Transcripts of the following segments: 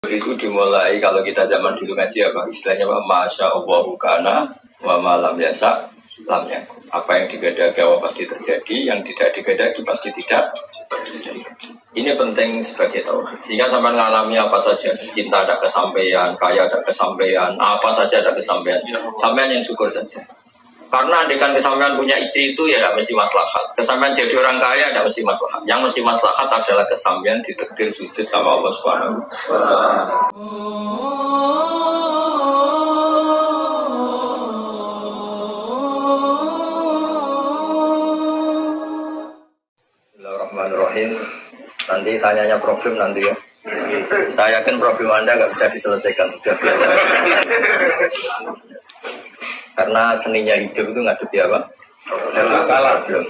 itu dimulai kalau kita zaman dulu ngaji apa istilahnya apa masya Allah kana wa malam yasa lam yakun. Apa yang digadagi awal pasti terjadi, yang tidak digadagi pasti tidak terjadi. Ini penting sebagai tauhid. Sehingga sampai mengalami apa saja, cinta ada kesampaian, kaya ada kesampaian, apa saja ada kesampaian, sampean yang syukur saja. Karena andekan kesampaian punya istri itu ya tidak mesti maslahat. Kesampaian jadi orang kaya tidak mesti maslahat. Yang mesti maslahat adalah kesampaian ditakdir sujud sama Allah Subhanahu wa taala. Bismillahirrahmanirrahim. Nanti tanyanya problem nanti ya. Saya yakin problem Anda nggak bisa diselesaikan, sudah biasa. Karena seninya hidup itu ngadepi apa? Belum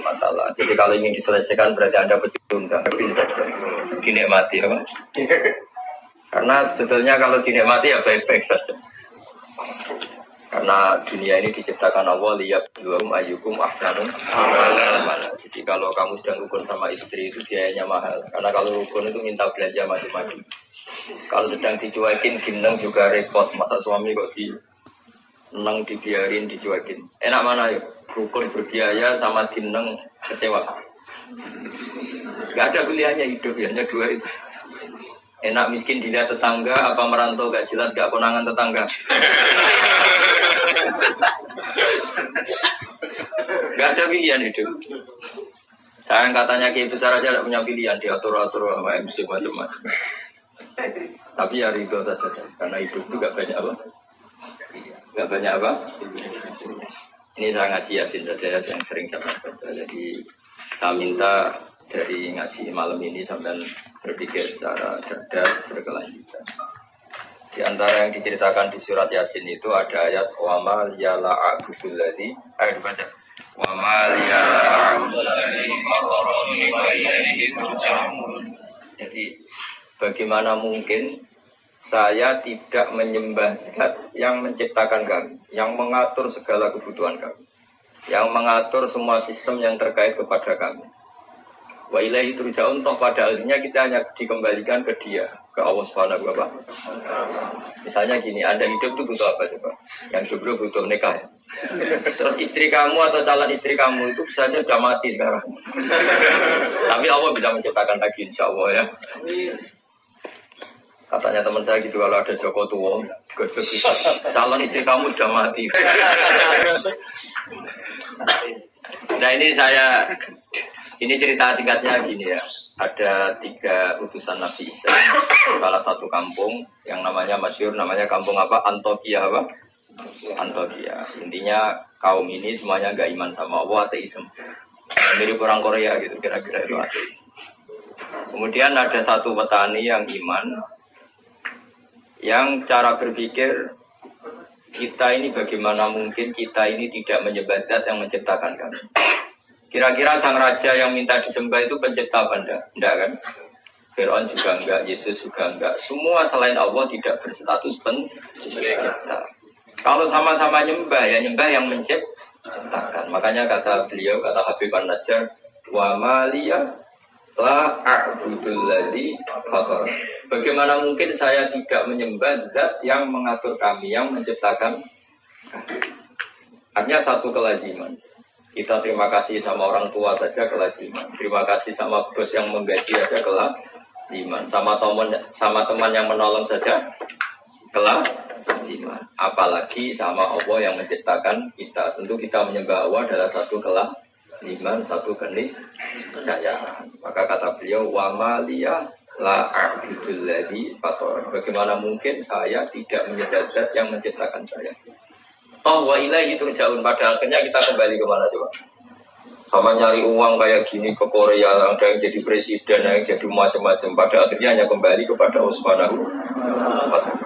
masalah. Jadi kalau ingin diselesaikan berarti Anda pecundang, saja. Dinikmati apa? Karena sebetulnya kalau dinikmati ya baik-baik saja. Karena dunia ini diciptakan Allah liyabluwahum ayyukum ahsanu amala. Jadi kalau kamu sedang rukun sama istri itu biayanya mahal. Karena kalau rukun itu minta belanja macam-macam. Kalau sedang dicuekin gineng juga repot. Masa suami kok neng dibiarin dicuekin. Enak mana yuk? Rukun berbiaya sama dineng kecewa. Gak ada pilihannya hidup ya, hanya dua itu. Enak miskin dilihat tetangga, apa merantau gak jelas gak konangan tetangga. Gak ada pilihan hidup. Saya katanya Kiai besar aja tidak punya pilihan, diatur-atur sama MC macam-macam. Tapi ya ridho saja, karena hidup itu gak banyak apa. Gak banyak apa? Ini saya ngaji Yasin saja yang sering saya baca. Jadi saya minta dari ngaji malam ini sampai berpikir secara cerdas, berkelanjutan. Di antara yang diceritakan di surat Yasin itu ada ayat wa ma yala'abudul ladzi ayat baca wa ma yala'abudul ladzi qarrarani wa ilaihi turja'un. Jadi bagaimana mungkin saya tidak menyembah zat yang menciptakan kami, yang mengatur segala kebutuhan kami, yang mengatur semua sistem yang terkait kepada kami. Wa ilaihi turja'un, toh pada akhirnya kita hanya dikembalikan ke Dia, ke Allah Subhanahu wa taala. Misalnya gini, Anda hidup itu butuh apa coba? Yang jomblo butuh nikah. Ya? Terus istri kamu atau calon istri kamu itu saja sudah mati sekarang. Tapi Allah bisa menciptakan lagi insya Allah ya. Katanya teman saya gitu, kalau ada Joko tua, gojok gitu. Calon istri kamu sudah mati. Nah ini cerita singkatnya gini ya. Ada 3 utusan Nabi Isa. Salah satu kampung yang namanya masyhur, namanya kampung apa? Antioquia apa? Antioquia. Intinya kaum ini semuanya nggak iman sama Allah, ateisme. Mirip orang Korea gitu, kira-kira itu ateis. Kemudian ada satu petani yang iman, yang cara berpikir kita ini bagaimana mungkin kita ini tidak menyembah zat yang menciptakan kami. Kira-kira sang raja yang minta disembah itu pencipta apa enggak? Enggak kan? Fir'aun juga enggak, Yesus juga enggak. Semua selain Allah tidak berstatus pencipta. Kalau sama-sama nyembah ya nyembah yang menciptakan. Makanya kata beliau, kata Habib An-Najjar, wa maliyah la a'budul ladzi fatar. Bagaimana mungkin saya tidak menyembah zat yang mengatur kami, yang menciptakan kami. Artinya satu kelaziman. Kita terima kasih sama orang tua saja kelaziman. Terima kasih sama bos yang menggaji saja kelaziman. Sama teman yang menolong saja kelaziman. Apalagi sama Allah yang menciptakan kita. Tentu kita menyembah Allah adalah satu kelaziman, satu keniscayaan. Maka kata beliau wa maliyah la a'budul ladzi fatar. Bagaimana mungkin saya tidak menyembah zat yang menciptakan saya? Oh wa ilaihi turja'un. Pada akhirnya kita kembali kemana coba? Sama nyari uang kayak gini ke Korea, ada yang jadi presiden, ada yang jadi macam-macam. Pada akhirnya hanya kembali kepada Allah Subhanahu wa taala.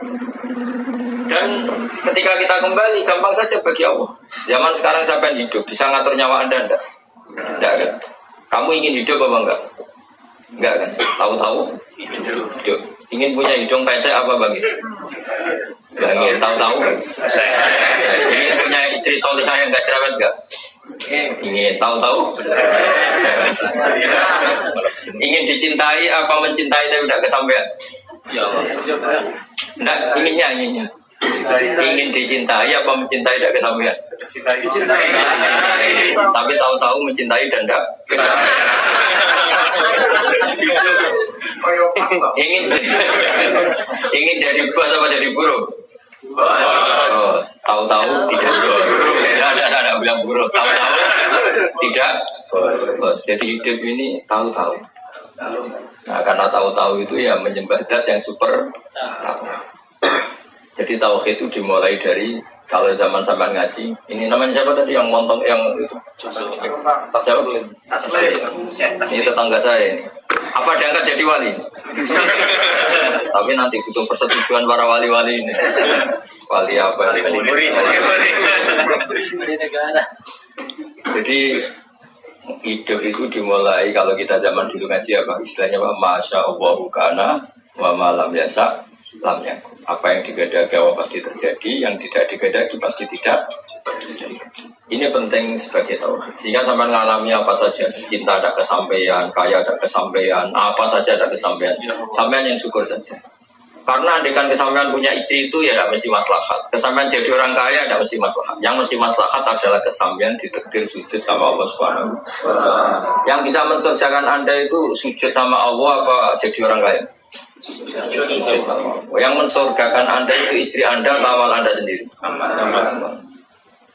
Dan ketika kita kembali, gampang saja bagi Allah. Zaman sekarang siapa yang hidup? Bisa ngatur nyawa Anda enggak? Enggak kan? Kamu ingin hidup apa enggak? Enggak kan? Tahu-tahu hidup. Ingin punya hidung pesek apa bagi? Bagi tahu-tahu. Ingin punya istri soleh yang enggak cerewet enggak? Ingin tahu-tahu? Ingin dicintai apa mencintai tapi tidak kesampaian? Ya Allah. Tidak, inginnya. Ingin dicintai apa mencintai tidak kesampaian? Dicintai. Tapi tahu-tahu mencintai dan tidak kesampaian. ingin jadi bos apa jadi buruh? Oh, tahu-tahu tidak bos. Tidak bilang buruh. Tahu-tahu tidak bos. Jadi hidup ini tahu-tahu. Nah, karena tahu-tahu itu ya menyembah zat yang super. Jadi tauhid itu dimulai dari kalau zaman sampean ngaji, ini namanya siapa tadi yang montong yang itu? Siapa? Ini tetangga saya ini. Apa diangkat jadi wali? Tapi nanti butuh persetujuan para wali-wali ini. Wali apa? Jadi hidup itu dimulai kalau kita zaman dulu ngaji apa istilahnya apa? Masya Allah kana wa malam yasa lam yakun. Apa yang digadagi pasti terjadi, yang tidak digadagi pasti tidak terjadi. Ini penting sebagai tauhid. Sehingga sampai mengalami apa saja, cinta ada kesampaian, kaya ada kesampaian, apa saja ada kesampaian. Sampean yang syukur saja. Karena andaikan kesampaian punya istri itu ya tidak mesti maslahat. Kesampaian jadi orang kaya tidak mesti maslahat. Yang mesti maslahat adalah kesampaian ditakdir sujud sama Allah Subhanahu wa Ta'ala. Yang bisa mensurjakan Anda itu sujud sama Allah apa jadi orang kaya? Yang mensurgakan Anda itu istri Anda atau amal Anda sendiri?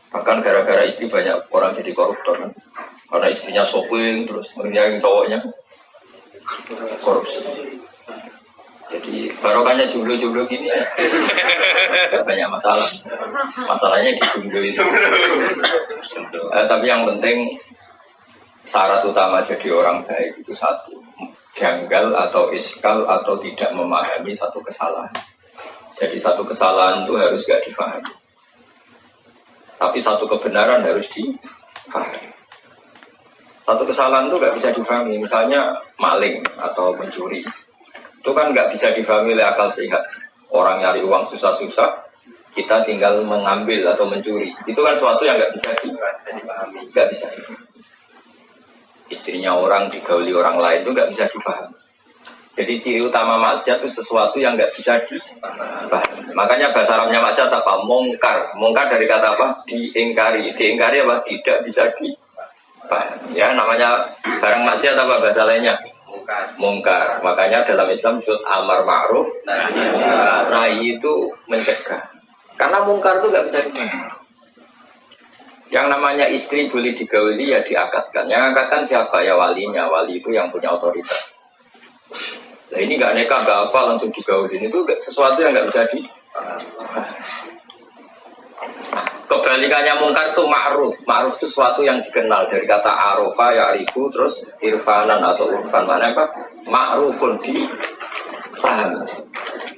Bahkan gara-gara istri banyak orang jadi koruptor kan? Karena istrinya shopping terus yang cowoknya korupsi. Jadi barokahnya jumlah-jumlah gini ya. Gak banyak masalah. Masalahnya di jumlah itu. Tapi yang penting syarat utama jadi orang baik itu satu, janggal atau iskal atau tidak memahami satu kesalahan. Jadi satu kesalahan itu harus gak difahami. Tapi satu kebenaran harus difahami. Satu kesalahan itu gak bisa difahami. Misalnya maling atau mencuri. Itu kan nggak bisa difahami oleh akal sehat. Orang nyari uang susah-susah, kita tinggal mengambil atau mencuri. Itu kan sesuatu yang nggak bisa dipahami, nggak bisa dipahami. Istrinya orang digauli orang lain itu nggak bisa dipahami. Jadi ciri utama maksiat itu sesuatu yang nggak bisa dipahami. Makanya bahasa Arabnya maksiat apa? Mungkar. Mungkar dari kata apa? Diingkari. Diingkari apa? Tidak bisa dipahami. Ya namanya barang maksiat apa bahasa lainnya? Mungkar. Makanya dalam Islam disebut amar ma'ruf nahi itu mencegah. Karena mungkar itu nggak bisa dipahami. Yang namanya istri boleh digauli ya diakatkan. Yang akatkan siapa? Ya walinya. Wali itu yang punya otoritas. Nah ini nggak nekah, nggak apa langsung digaulin. Itu sesuatu yang nggak bisa Kebalikannya mungkar itu ma'ruf. Ma'ruf itu sesuatu yang dikenal dari kata arofa ya arifu terus irfanan atau urfan mana apa? Ma'rufun dipahami.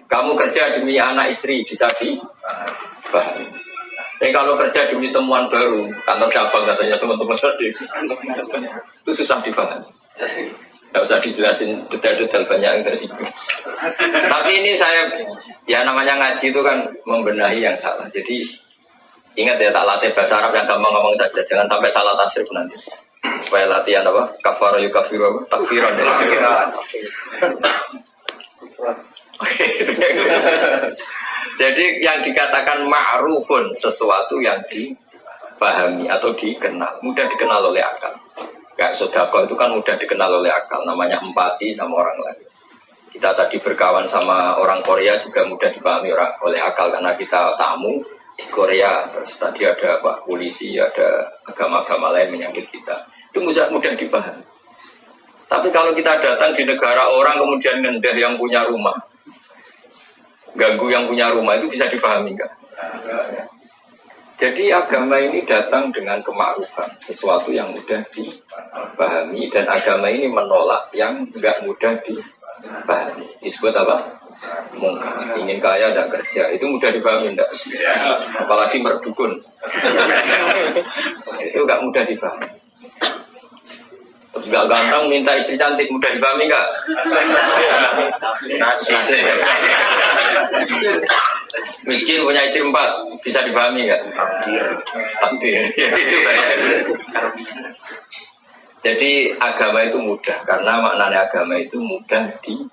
Kamu kerja demi anak istri bisa dipahami. Tapi kalau kerja demi temuan baru, kantor cabang katanya teman-teman tadi, itu susah dipahami. Tidak usah dijelasin detail-detail banyak yang tersinggung. Tapi ini saya, ya namanya ngaji itu kan membenahi yang salah. Jadi ingat ya tak latih bahasa Arab yang gampang ngomong saja, jangan sampai salah tasrif nanti. Supaya latihan apa? Kafara yukafiru apa? Takfiran ya. Jadi yang dikatakan ma'rufun sesuatu yang dipahami atau dikenal, mudah dikenal oleh akal. Kayak sedekah itu kan mudah dikenal oleh akal, namanya empati sama orang lain. Kita tadi berkawan sama orang Korea juga mudah dipahami oleh akal karena kita tamu di Korea. Terus tadi ada Pak polisi, ada agama-agama lain menyambut kita. Itu mudah dipahami. Tapi kalau kita datang di negara orang kemudian ngendah yang punya rumah, ganggu yang punya rumah itu bisa dipahami enggak? Jadi agama ini datang dengan kemakrufan, sesuatu yang mudah dipahami dan agama ini menolak yang enggak mudah dipahami. Disebut apa? Mungkar. Ingin kaya dan kerja itu mudah dipahami enggak? Apalagi merdukun. Itu enggak mudah dipahami. Terus enggak gampang minta istri cantik mudah dipahami enggak? Nasi. Miskin punya istri 4, bisa dipahami nggak? Takdir. Itu banyak. Jadi agama itu mudah, karena maknanya agama itu mudah di.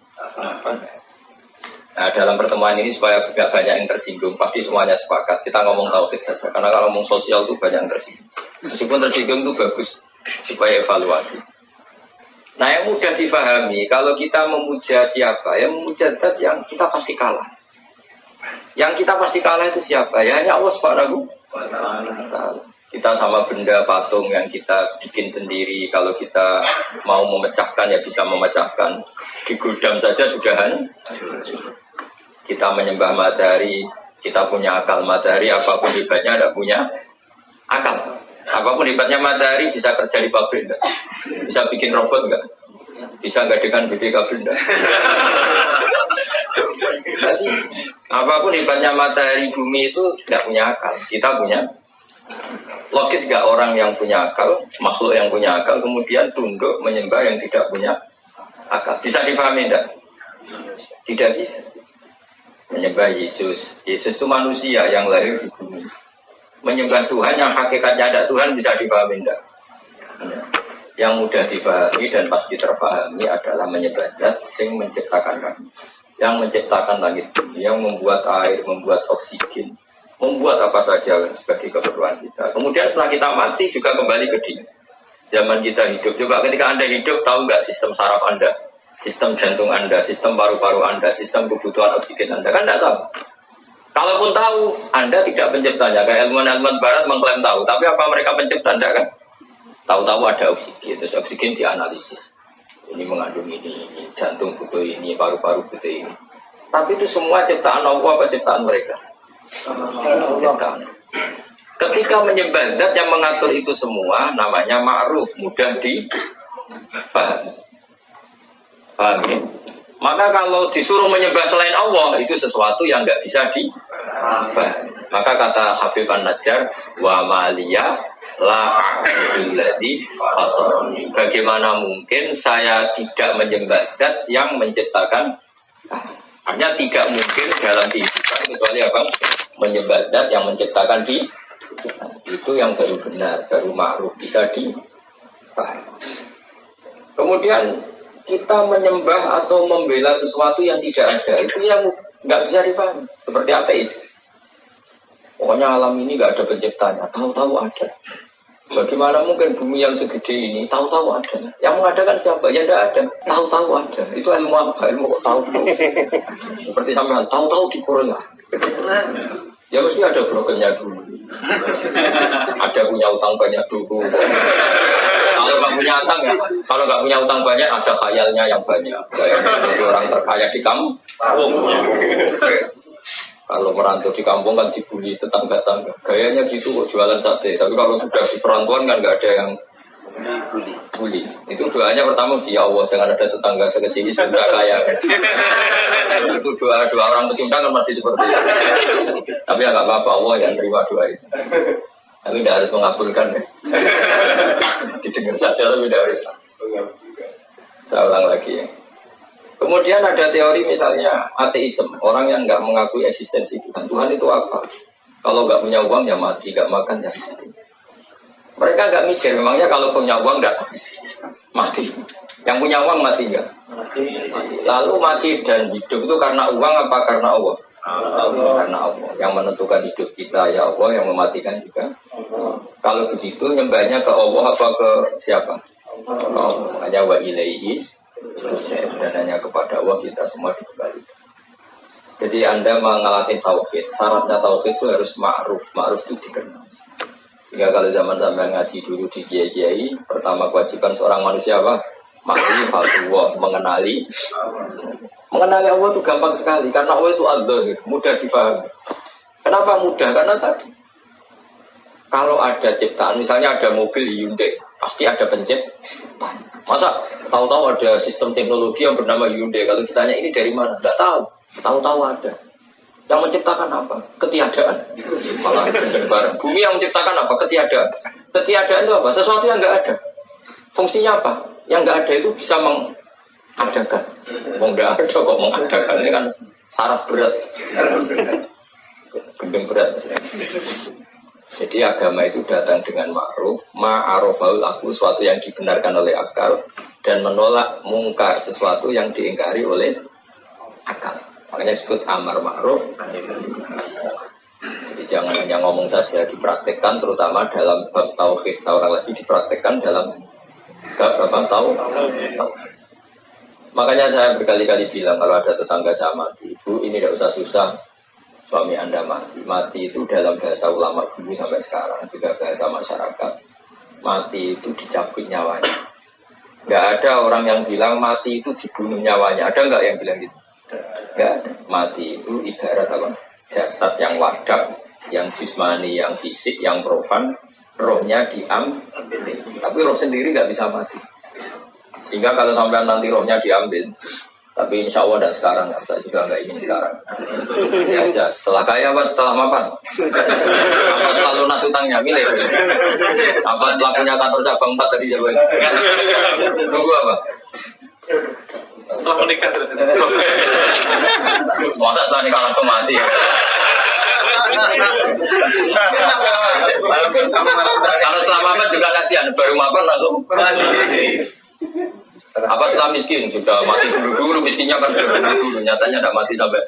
Nah, dalam pertemuan ini supaya tidak banyak yang tersinggung, pasti semuanya sepakat. Kita ngomong tauhid saja, karena kalau ngomong sosial itu banyak yang tersinggung. Meskipun tersinggung itu bagus, supaya evaluasi. Nah, yang mudah difahami, kalau kita memuja siapa, yang memuja zat yang kita pasti kalah. Yang kita pasti kalah itu siapa? Ya hanya Allah Subhanahu wa Ta'ala. Kita sama benda patung yang kita bikin sendiri. Kalau kita mau memecahkan ya bisa memecahkan. Di gudang saja sudah kita menyembah matahari. Kita punya akal matahari. Apapun hebatnya ada punya akal. Apapun hebatnya matahari bisa kerja di pabrik enggak? Bisa bikin robot enggak? Bisa gadekan BPK enggak? Apapun hebatnya matahari bumi itu tidak punya akal. Kita punya. Logis gak orang yang punya akal, makhluk yang punya akal, kemudian tunduk menyembah yang tidak punya akal? Bisa dipahami tidak? Tidak bisa. Menyembah Yesus. Yesus itu manusia yang lahir di bumi. Menyembah Tuhan yang hakikatnya ada Tuhan bisa dipahami tidak? Yang mudah dipahami dan pasti terpahami adalah menyembah Zat yang menciptakan kami. Yang menciptakan langit bumi, yang membuat air, membuat oksigen, membuat apa saja sebagai keperluan kita. Kemudian setelah kita mati juga kembali ke dia. Zaman kita hidup, coba ketika Anda hidup, tahu nggak sistem saraf Anda, sistem jantung Anda, sistem paru-paru Anda, sistem kebutuhan oksigen Anda, kan nggak tahu. Kalaupun tahu, Anda tidak penciptanya. Kayak ilmuwan-ilmuwan Barat mengklaim tahu, tapi apa mereka pencipta Anda kan? Tahu-tahu ada oksigen, terus oksigen dianalisis. Ini mengandung ini, jantung butuh ini, paru-paru butuh ini. Tapi itu semua ciptaan Allah apa ciptaan mereka? Ketika menyembah zat yang mengatur itu semua namanya ma'ruf, mudah dipahami. Paham ya? Maka kalau disuruh menyembah selain Allah itu sesuatu yang nggak bisa dipahami. Maka kata Habib An-Najjar, wa maliyah la a'udzubilladzi fatarani. Bagaimana mungkin saya tidak menyembah zat yang menciptakan? Hanya tidak mungkin dalam kehidupan kecuali apa? Menyembah zat yang menciptakan itu yang baru benar, baru ma'ruf, bisa dipahami. Kemudian kita menyembah atau membela sesuatu yang tidak ada, itu yang nggak bisa dipahami. Seperti ateis. Pokoknya alam ini nggak ada penciptanya, tahu-tahu ada. Bagaimana mungkin bumi yang segede ini tahu-tahu ada? Yang mengadakan siapa? Ya tidak ada. Tahu-tahu ada. Itu ilmu apa? Ilmu kok tahu? Seperti sampean tahu-tahu di Korea. Ya mesti ada brokernya dulu. Ada punya utang banyak dulu. Kalau nggak punya utang ya, kalau nggak punya utang banyak ada khayalnya yang banyak. Jadi orang terkaya di kampung. Kalau merantau di kampung kan dibully tetangga-tangga. Gayanya gitu kok jualan sate. Tapi kalau sudah di perantauan kan nggak ada yang bully. Itu doanya pertama ya Allah jangan ada tetangga sekesini sudah kaya. Itu doa orang pecundang kan masih seperti itu. Tapi ya nggak apa-apa Allah yang terima doa itu. Tapi tidak harus mengabulkan ya. Didengar saja tapi tidak harus. Saya ulang lagi ya. Kemudian ada teori misalnya ateisme, orang yang nggak mengakui eksistensi Tuhan. Tuhan itu apa? Kalau nggak punya uang ya mati, nggak makan ya mati. Mereka nggak mikir, memangnya kalau punya uang nggak mati. Yang punya uang mati nggak? Mati. Lalu mati dan hidup itu karena uang apa karena Allah? Karena Allah. Yang menentukan hidup kita ya Allah, yang mematikan juga. Kalau begitu nyembahnya ke Allah apa ke siapa? Allah. Hanya wa ilaihi. Dan hanya kepada Allah kita semua dikembalikan. Jadi Anda mengalami tauhid, syaratnya tauhid itu harus ma'ruf. Ma'ruf itu dikenal. Sehingga kalau zaman sampai ngaji dulu di kiai-kiai, pertama kewajiban seorang manusia apa? Ma'rifatullah, mengenali. Mengenali Allah itu gampang sekali karena Allah itu al-dhahir, mudah dipahami. Kenapa mudah? Karena tadi kalau ada ciptaan, misalnya ada mobil Hyundai, pasti ada penciptaan. Masa tahu-tahu ada sistem teknologi yang bernama Hyundai? Kalau ditanya ini dari mana? Nggak tahu. Tahu-tahu ada. Yang menciptakan apa? Ketiadaan. Malah bareng. Bumi yang menciptakan apa? Ketiadaan. Ketiadaan itu apa? Sesuatu yang nggak ada. Fungsinya apa? Yang nggak ada itu bisa mengadakan. Mau nggak ada kok mengadakan. Ini kan saraf berat. gendeng berat. Jadi agama itu datang dengan ma'ruf, ma'arofaul aku, sesuatu yang dibenarkan oleh akal, dan menolak mungkar, sesuatu yang diingkari oleh akal. Makanya disebut amar ma'ruf. Jadi jangan hanya ngomong saja, dipraktekkan, terutama dalam bab tauhid. Seorang lagi dipraktekkan dalam bab tauhid. Makanya saya berkali-kali bilang kalau ada tetangga saya mati, ibu ini tidak usah susah. Suami Anda mati. Mati itu dalam bahasa ulama dulu sampai sekarang, juga bahasa masyarakat. Mati itu dicabut nyawanya. Nggak ada orang yang bilang mati itu dibunuh nyawanya. Ada nggak yang bilang gitu? Nggak ada. Mati itu ibarat apa? Jasad yang wadak, yang jismani, yang fisik, yang profan, rohnya diambil. Tapi roh sendiri nggak bisa mati. Sehingga kalau sampai nanti rohnya diambil, tapi insya Allah tidak sekarang, saya juga nggak ingin sekarang. Ya aja, setelah kaya apa setelah mapan? Apa setelah lunas utangnya, milih. Apa setelah punya kantor cabang 4 tadi jawab. Tunggu apa? Setelah menikah. Masa setelah nikah langsung mati ya? Kalau setelah mapan juga kasihan, baru mapan langsung mati. Apa setelah miskin sudah mati dulu miskinnya kan sudah dulu nyatanya tidak mati sampai.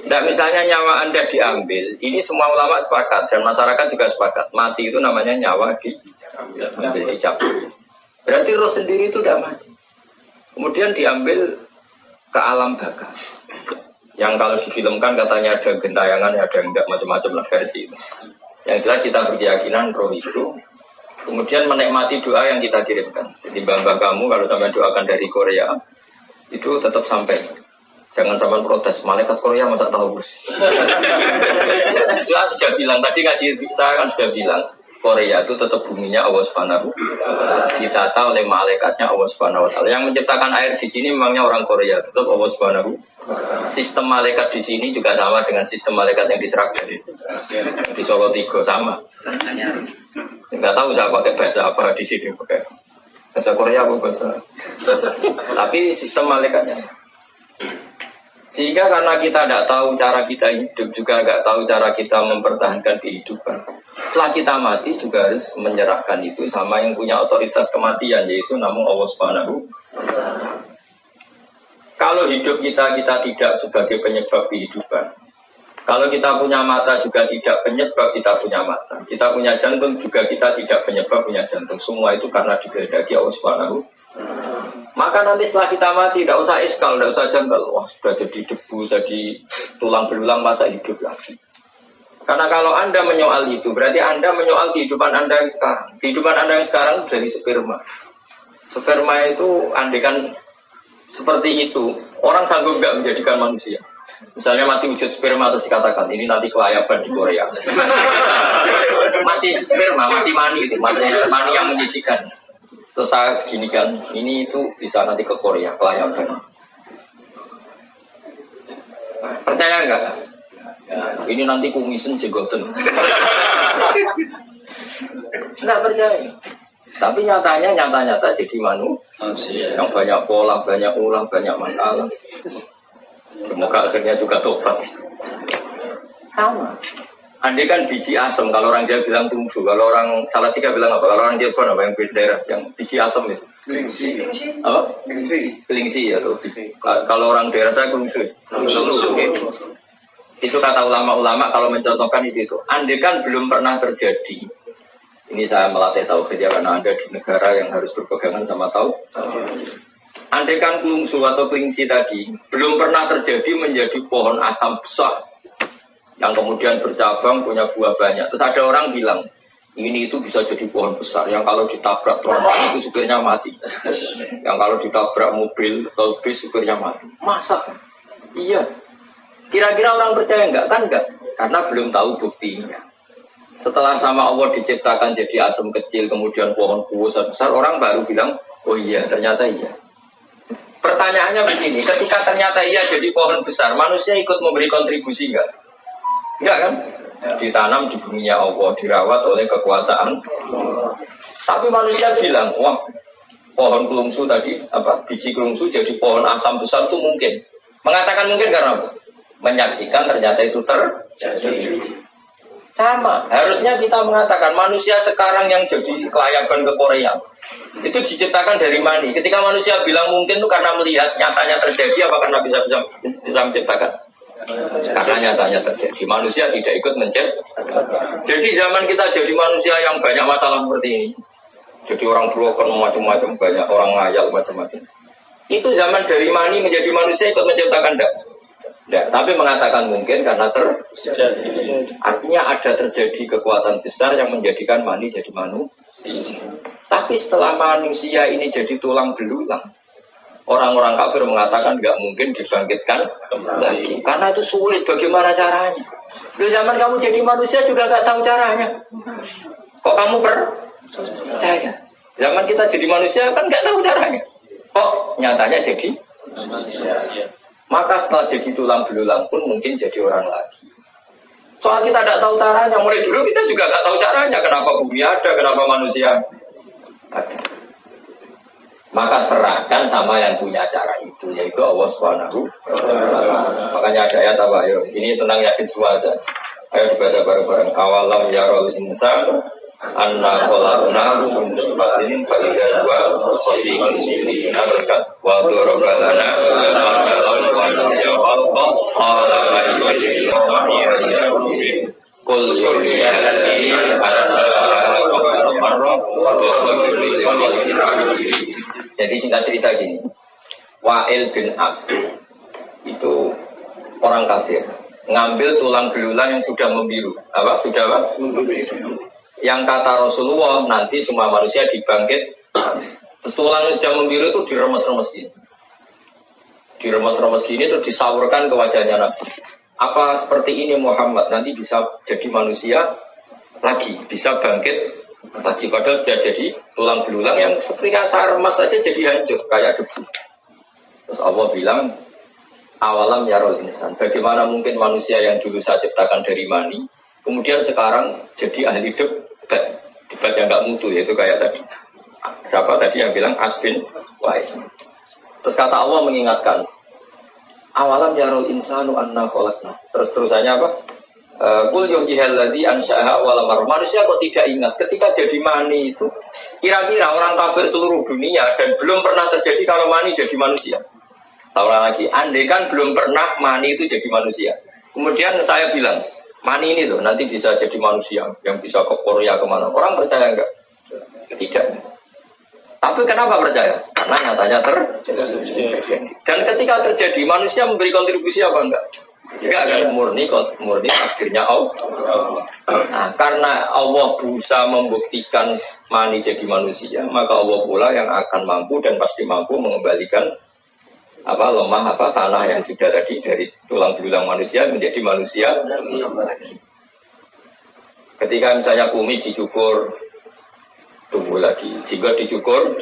Nah misalnya nyawa Anda diambil, ini semua ulama sepakat dan masyarakat juga sepakat. Mati itu namanya nyawa diambil, dicabut. Berarti roh sendiri itu tidak mati. Kemudian diambil ke alam baka. Yang kalau difilmkan katanya ada gentayangan, ada enggak macam-macam lah versi itu. Yang jelas kita berkeyakinan roh itu kemudian menikmati doa yang kita kirimkan. Jadi bangga kamu kalau sampai doakan dari Korea itu tetap sampai. Jangan sampai protes. Malaikat Korea masa tahu bos. Saya sudah bilang tadi ngaji saya kan sudah bilang Korea itu tetap buminya Allah Subhanahu. Ditata oleh malaikatnya Allah Subhanahu. Yang menciptakan air di sini memangnya orang Korea, tetap Allah Subhanahu. Sistem malaikat di sini juga sama dengan sistem malaikat yang di Seragen di Solo Tigo sama. Enggak tahu saya pakai bahasa apa di sini, pakai bahasa Korea apa bahasa. Tapi sistem malaikatnya. Sehingga karena kita tidak tahu cara kita hidup, juga nggak tahu cara kita mempertahankan kehidupan. Setelah kita mati juga harus menyerahkan itu sama yang punya otoritas kematian, yaitu namun Allah Subhanahu. Kalau hidup kita tidak sebagai penyebab kehidupan. Kalau kita punya mata juga tidak penyebab kita punya mata. Kita punya jantung juga kita tidak penyebab punya jantung. Semua itu karena dikehendaki Allah Subhanahu. Maka nanti setelah kita mati tidak usah iskal, tidak usah janggal. Wah sudah jadi debu, jadi tulang belulang masa hidup lagi. Karena kalau Anda menyoal itu, berarti Anda menyoal kehidupan Anda yang sekarang. Kehidupan Anda yang sekarang dari sperma. Sperma itu andekan seperti itu, orang sanggup nggak menjadikan manusia. Misalnya masih wujud sperma terus dikatakan ini nanti kelayapan di Korea. Masih sperma, masih mani itu, masih mani yang menjijikan. Terus saya beginikan, ini itu bisa nanti ke Korea kelayapan. Percaya nggak? Ini nanti kumisen jegoten. Nggak percaya. Tapi nyata jadi manusia yang banyak pola, banyak ulah, banyak masalah. Semoga akhirnya juga tobat. Sama. Andai kan biji asam, kalau orang Jawa bilang tunggu, kalau orang Salatiga bilang apa? Kalau orang Jawa apa yang daerah yang biji asam itu? Kelingsi. Apa? Kelingsi ya tuh. Kalau orang daerah saya kelingsi. Itu kata ulama-ulama kalau mencontohkan itu. Andai kan belum pernah terjadi. Ini saya melatih tauhid ya karena Anda di negara yang harus berpegangan sama tauhid. Andai kan kelungsu atau kelingsi tadi belum pernah terjadi menjadi pohon asam besar yang kemudian bercabang punya buah banyak. Terus ada orang bilang ini itu bisa jadi pohon besar yang kalau ditabrak truk itu supirnya mati. Yang kalau ditabrak mobil atau bis supirnya mati. Masa? Iya. Kira-kira orang percaya enggak? Kan enggak. Karena belum tahu buktinya. Setelah sama Allah diciptakan jadi asam kecil, kemudian pohon besar, orang baru bilang, oh iya, ternyata iya. Pertanyaannya begini, ketika ternyata iya jadi pohon besar, manusia ikut memberi kontribusi enggak? Enggak kan? Ditanam di buminya Allah, dirawat oleh kekuasaan. Tapi manusia bilang, wah, pohon kelungsu tadi, biji kelungsu jadi pohon asam besar itu mungkin. Mengatakan mungkin karena apa? menyaksikan ternyata itu terjadi. Sama, harusnya kita mengatakan manusia sekarang yang jadi kelayaban ke Korea itu diciptakan dari mani. Ketika manusia bilang mungkin itu karena melihat nyatanya terjadi, apa karena bisa menciptakan? Karena nyatanya terjadi. Manusia tidak ikut menciptakan. Jadi zaman kita jadi manusia yang banyak masalah seperti ini. Jadi orang broken macam-macam, banyak orang ngayal macam-macam. Itu zaman dari mani menjadi manusia ikut menciptakan enggak? Tidak, tapi mengatakan mungkin karena terjadi. Artinya ada terjadi kekuatan besar yang menjadikan mani jadi manusia. Tapi setelah manusia ini jadi tulang belulang, orang-orang kafir mengatakan nggak mungkin dibangkitkan lagi. Karena itu sulit, bagaimana caranya? Di zaman kamu jadi manusia juga nggak tahu caranya. Kok kamu percaya? Zaman kita jadi manusia kan nggak tahu caranya. Kok nyatanya jadi manusia? Maka setelah jadi tulang belulang pun mungkin jadi orang lagi. Soal kita tidak tahu caranya, mulai dulu kita juga tidak tahu caranya. Kenapa bumi ada, kenapa manusia ada. Maka serahkan sama yang punya cara itu, yaitu Allah Subhanahu wa Ta'ala. Makanya ada ayat apa? Ayo, ini tentang Yasin semua aja. Ayo dibaca bareng-bareng. Awalam yarol insan anna khalaqnahu min nutfatin fa idza huwa khasimun mubin. Wa darabalana masalan wa nasiya khalqa qala ayyuhal mu'minun qul yuhiya alladhi Jadi singkat cerita gini, Wa'il bin As itu orang kafir ngambil tulang belulang yang sudah membiru. Apa? Sudah apa? Yang kata Rasulullah nanti semua manusia dibangkit. Terus tulang yang sudah membiru itu diremes-remes gini. Diremes-remes gini terus disaurkan ke wajahnya Nabi. Apa seperti ini Muhammad nanti bisa jadi manusia lagi, bisa bangkit lagi, padahal sudah jadi tulang belulang yang ketika saya remas saja jadi hancur kayak debu. Terus Allah bilang awalam yarol insan, bagaimana mungkin manusia yang dulu saya ciptakan dari mani kemudian sekarang jadi ahli debat yang nggak mutu, yaitu kayak tadi siapa tadi yang bilang Asbin Wais. Terus kata Allah mengingatkan awalam yarol insanu anna khalaqna, terusannya apa? Kul yuhyihal ladzi ansha'aha awwala marrah. Manusia kok tidak ingat ketika jadi mani itu kira-kira orang kafir seluruh dunia dan belum pernah terjadi kalau mani jadi manusia. Tahu lagi, andai kan belum pernah mani itu jadi manusia. Kemudian saya bilang, mani ini tuh nanti bisa jadi manusia yang bisa ke Korea kemana. Orang percaya enggak? Tidak. Tapi kenapa percaya? Karena nyatanya terjadi. Dan ketika terjadi, manusia memberi kontribusi apa enggak? Enggak akan murni akhirnya Allah. Nah, karena Allah berusaha membuktikan mani jadi manusia, maka Allah pula yang akan mampu dan pasti mampu mengembalikan tanah yang sudah tadi dari tulang belulang manusia menjadi manusia. Ketika misalnya kumis dicukur tumbuh lagi, jika dicukur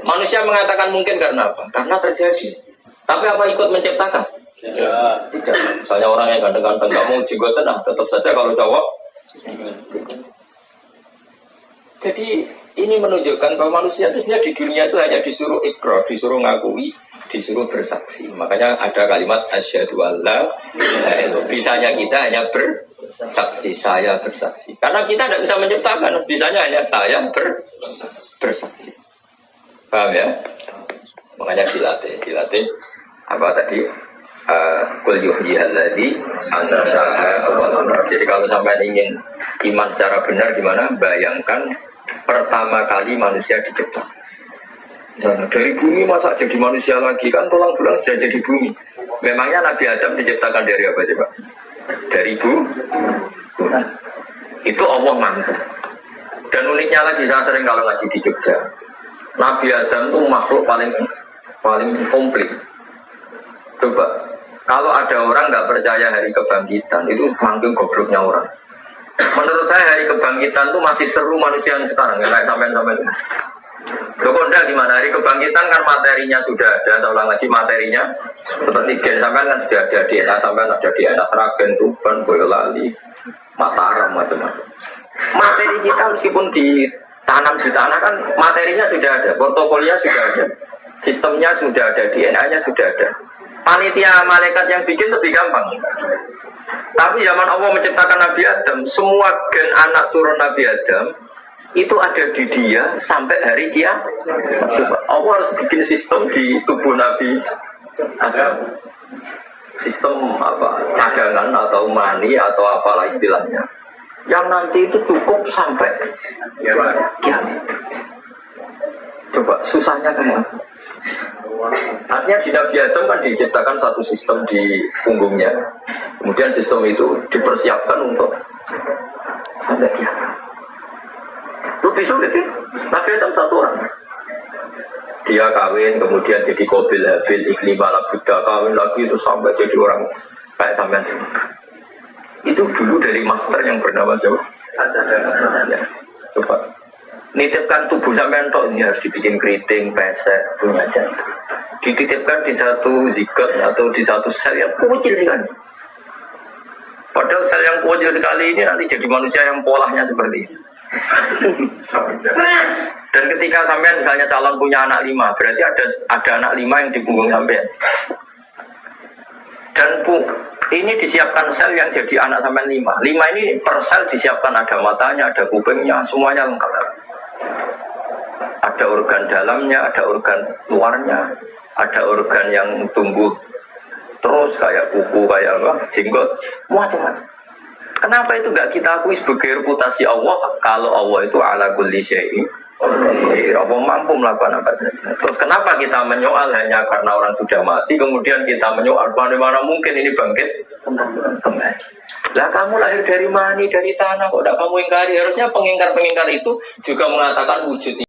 manusia mengatakan mungkin karena apa? Karena terjadi. Tapi apa ikut menciptakan? Tidak. Misalnya orang yang ganteng-ganteng nggak mau jenggotan, tetap saja kalau cowok. Jadi ini menunjukkan bahwa manusia itu sebenarnya di dunia itu hanya disuruh ikrar, disuruh ngakui, disuruh bersaksi. Makanya ada kalimat asyhadu alla ilaha illallah. Bisanya kita hanya bersaksi, saya bersaksi. Karena kita tidak bisa menciptakan, bisanya hanya saya bersaksi. Paham ya? Makanya dilatih. Apa tadi? Kul yuhyihal ladzi ansha'aha awwala marrah. Jadi kalau sampai ingin iman secara benar gimana? Bayangkan pertama kali manusia diciptakan. Nah, dari bumi masa jadi manusia lagi, kan tulang belulang sudah jadi bumi. Memangnya Nabi Adam diciptakan dari apa coba? Dari bumi. Itu Allah mampu. Dan uniknya lagi, saya sering kalau ngaji di Jogja, Nabi Adam itu makhluk paling komplit. Coba, kalau ada orang nggak percaya hari kebangkitan, itu saking gobloknya orang. Menurut saya hari kebangkitan itu masih seru manusia yang sekarang, nggak sampai. Loh kok enggak gimana? Hari kebangkitan kan materinya sudah ada, saya ulang lagi materinya seperti gen sampai kan sudah ada DNA, sampai ada DNA Sragen, Tuban, Boyolali, Mataram, macam-macam. Materi kita meskipun ditanam di tanah kan materinya sudah ada, portofolio sudah ada, sistemnya sudah ada, DNA-nya sudah ada. Panitia malaikat yang bikin lebih gampang. Tapi zaman Allah menciptakan Nabi Adam, semua gen anak turun Nabi Adam itu ada di dia sampai hari kiamat. Allah harus bikin sistem di tubuh Nabi Adam. Sistem apa? Cadangan atau mani atau apalah istilahnya. Yang nanti itu cukup sampai kiamat. Coba susahnya kayak apa? Artinya di Nabi Adam kan diciptakan satu sistem di punggungnya. Kemudian sistem itu dipersiapkan untuk sampai kiamat. Lebih sulit ya. Nabi Adam satu orang. Dia kawin, kemudian jadi Qabil Habil, Iklim ala Buddha, kawin lagi itu sampai jadi orang kayak sampean. Itu dulu dari master yang bernama siapa? Ya. Coba nitipkan tubuh sampean tok ini harus dibikin keriting, pesek, punya jantung. Dititipkan di satu zigot atau di satu sel yang kecil sekali. Padahal sel yang kecil sekali ini nanti jadi manusia yang polanya seperti ini. Dan ketika sampean misalnya calon punya anak 5, berarti ada anak 5 yang di punggung sampean. Dan ini disiapkan sel yang jadi anak sampean 5. 5 ini per sel disiapkan ada matanya, ada kupingnya, semuanya lengkap. Ada organ dalamnya, ada organ luarnya, ada organ yang tumbuh terus kayak kuku, kayak apa, jenggot, macam-macam. Kenapa itu enggak kita akui sebagai reputasi Allah kalau Allah itu ala kulli syai'in Allah mampu melakukan apa saja. Terus kenapa kita menyoal hanya karena orang sudah mati, kemudian kita menyoal bagaimana mungkin ini bangkit kembali. Lah kamu lahir dari mani, dari tanah, kok tidak kamu ingkari? Harusnya pengingkar-pengingkar itu juga mengatakan wujud